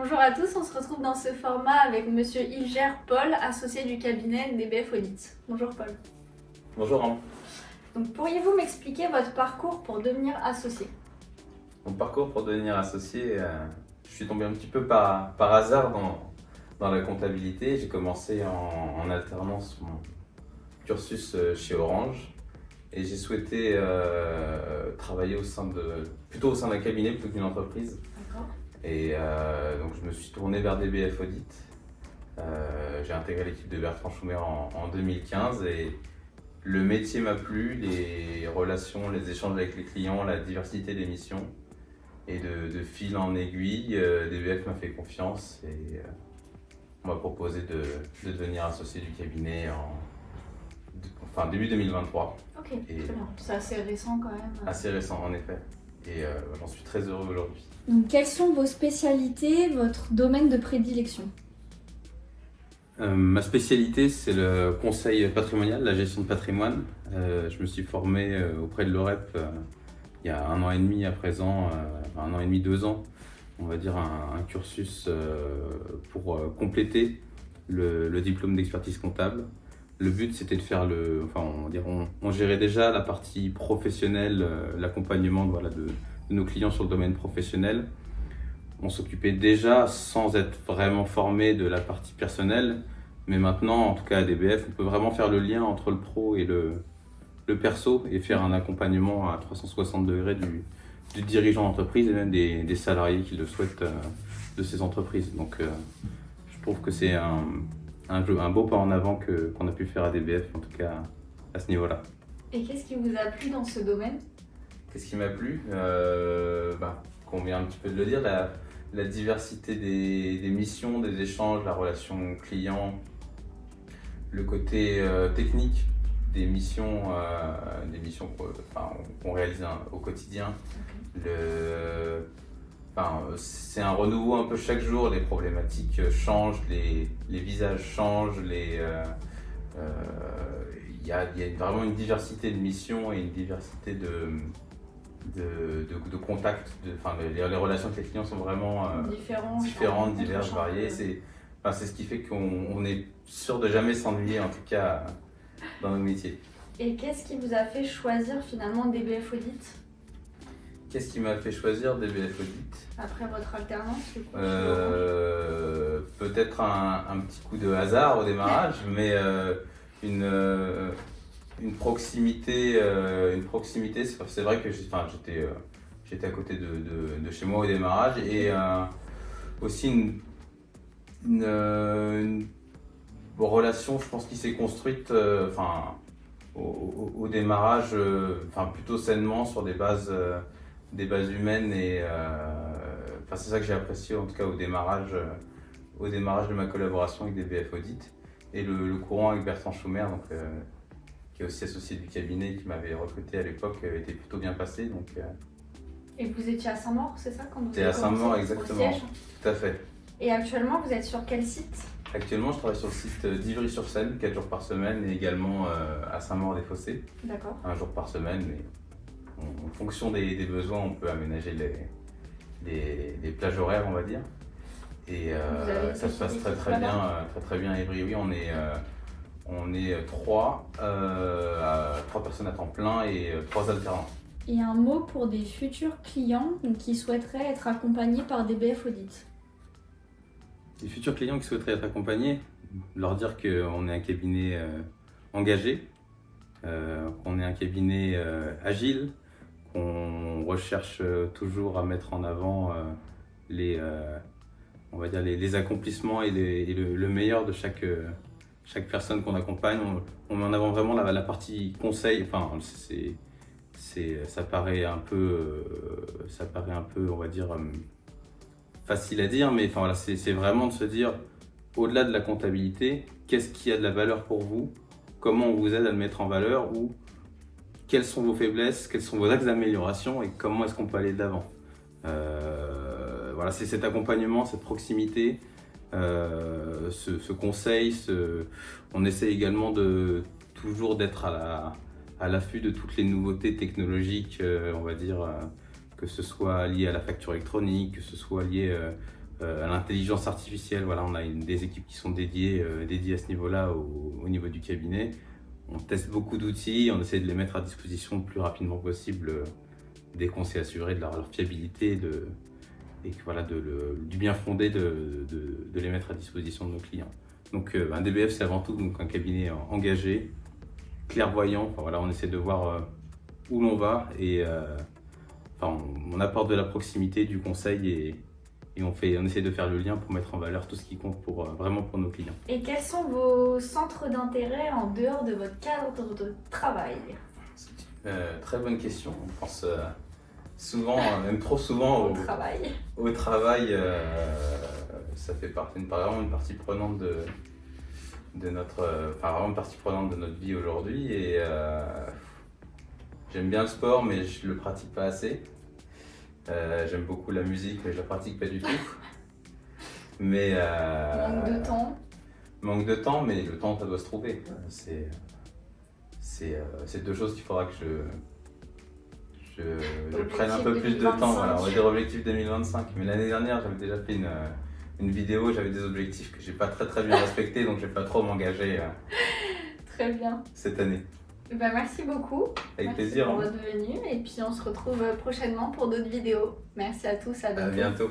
Bonjour à tous, on se retrouve dans ce format avec Monsieur Ilger Paul, associé du cabinet DBF Audit. Bonjour Paul. Bonjour Anne. Donc pourriez-vous m'expliquer votre parcours pour devenir associé? Mon parcours pour devenir associé, je suis tombé un petit peu par hasard dans la comptabilité. J'ai commencé en alternance mon cursus chez Orange et j'ai souhaité travailler plutôt au sein d'un cabinet plutôt qu'une entreprise. D'accord. Et donc je me suis tourné vers DBF Audit. J'ai intégré l'équipe de Bertrand Schumer en 2015 et le métier m'a plu, les relations, les échanges avec les clients, la diversité des missions. Et de fil en aiguille, DBF m'a fait confiance et on m'a proposé de devenir associé du cabinet début 2023. Ok, Et très bien. C'est assez récent quand même. assez récent en effet. Et j'en suis très heureux aujourd'hui. Donc quelles sont vos spécialités, votre domaine de prédilection? Ma spécialité, c'est le conseil patrimonial, la gestion de patrimoine. Je me suis formé auprès de l'OREP il y a 1 an et demi à présent, 1 an et demi, 2 ans, on va dire un cursus pour compléter le diplôme d'expertise comptable. Le but, c'était de faire on gérait déjà la partie professionnelle, l'accompagnement de nos clients sur le domaine professionnel. On s'occupait déjà, sans être vraiment formé, de la partie personnelle, mais maintenant, en tout cas à DBF, on peut vraiment faire le lien entre le pro et le perso et faire un accompagnement à 360 degrés du dirigeant d'entreprise et même des salariés qui le souhaitent de ces entreprises. Donc je trouve que c'est un beau pas en avant qu'on a pu faire à DBF, en tout cas à ce niveau-là. Et qu'est-ce qui vous a plu dans ce domaine? Qu'est-ce qui m'a plu qu'on vient un petit peu de le dire, la diversité des missions, des échanges, la relation client, le côté technique des missions qu'on réalise au quotidien. C'est un renouveau un peu chaque jour, les problématiques changent, les visages changent, il y a vraiment une diversité de missions et une diversité de contacts. Les relations avec les clients sont vraiment différentes, diverses, variées. C'est ce qui fait qu'on est sûr de jamais s'ennuyer, en tout cas dans nos métiers. Et qu'est-ce qui vous a fait choisir finalement DBF Audit Qu'est-ce qui m'a fait choisir DBF Audit? après votre alternance du coup, Peut-être un petit coup de hasard au démarrage, mais une proximité. C'est vrai que j'étais à côté de chez moi au démarrage et aussi une relation, je pense, qui s'est construite au démarrage, plutôt sainement sur des bases humaines et c'est ça que j'ai apprécié en tout cas au démarrage de ma collaboration avec DBF Audit et le courant avec Bertrand Schumer, qui est aussi associé du cabinet qui m'avait recruté à l'époque, était plutôt bien passé. Et vous étiez à Saint-Maur, c'est ça quand vous J'étais avez à Saint-Maur, commencé au exactement. siège? Tout à fait. Et actuellement, vous êtes sur quel site? Actuellement, je travaille sur le site d'Ivry-sur-Seine, 4 jours par semaine, et également à Saint-Maur-des-Fossés, D'accord. 1 jour par semaine. Mais en fonction des besoins, on peut aménager les plages horaires, on va dire. Et ça se passe très bien à Ivry. Oui, on est trois personnes à temps plein et 3 alternants. Et un mot pour des futurs clients qui souhaiteraient être accompagnés par DBF Audit. Les futurs clients qui souhaiteraient être accompagnés, leur dire qu'on est un cabinet engagé, qu'on est un cabinet agile, qu'on recherche toujours à mettre en avant les accomplissements et le meilleur de chaque personne qu'on accompagne. On met en avant vraiment la partie conseil. Ça paraît un peu, on va dire, facile à dire, mais c'est vraiment de se dire, au-delà de la comptabilité, qu'est-ce qui a de la valeur pour vous, comment on vous aide à le mettre en valeur, ou quelles sont vos faiblesses, quels sont vos axes d'amélioration et comment est-ce qu'on peut aller de l'avant. C'est cet accompagnement, cette proximité, ce conseil. On essaie également toujours d'être à l'affût de toutes les nouveautés technologiques, on va dire, que ce soit lié à la facture électronique, que ce soit lié à l'intelligence artificielle. Voilà, on a des équipes qui sont dédiées à ce niveau-là, au niveau du cabinet. On teste beaucoup d'outils, on essaie de les mettre à disposition le plus rapidement possible dès qu'on s'est assuré de leur fiabilité et que, voilà, du bien fondé de les mettre à disposition de nos clients. Donc un DBF, c'est avant tout donc, un cabinet engagé, clairvoyant. Enfin, voilà, on essaie de voir où l'on va et on apporte de la proximité, du conseil et on essaie de faire le lien pour mettre en valeur tout ce qui compte vraiment pour nos clients. Et quels sont vos centres d'intérêt en dehors de votre cadre de travail? Très bonne question. On pense souvent, même trop souvent, au travail. Ça fait vraiment une partie prenante de notre, vraiment une partie prenante de notre vie aujourd'hui. Et j'aime bien le sport, mais je le pratique pas assez. J'aime beaucoup la musique, mais je la pratique pas du tout. Mais Manque de temps. Manque de temps, mais le temps, ça doit se trouver. C'est deux choses qu'il faudra que je prenne un peu plus de temps. Voilà, on va dire objectif 2025. Mais l'année dernière, j'avais déjà fait une vidéo, j'avais des objectifs que j'ai pas très bien respectés, donc je vais pas trop m'engager Très bien. cette année. Merci beaucoup. Avec plaisir. Merci pour votre venue et puis on se retrouve prochainement pour d'autres vidéos. Merci à tous, à bientôt. À bientôt.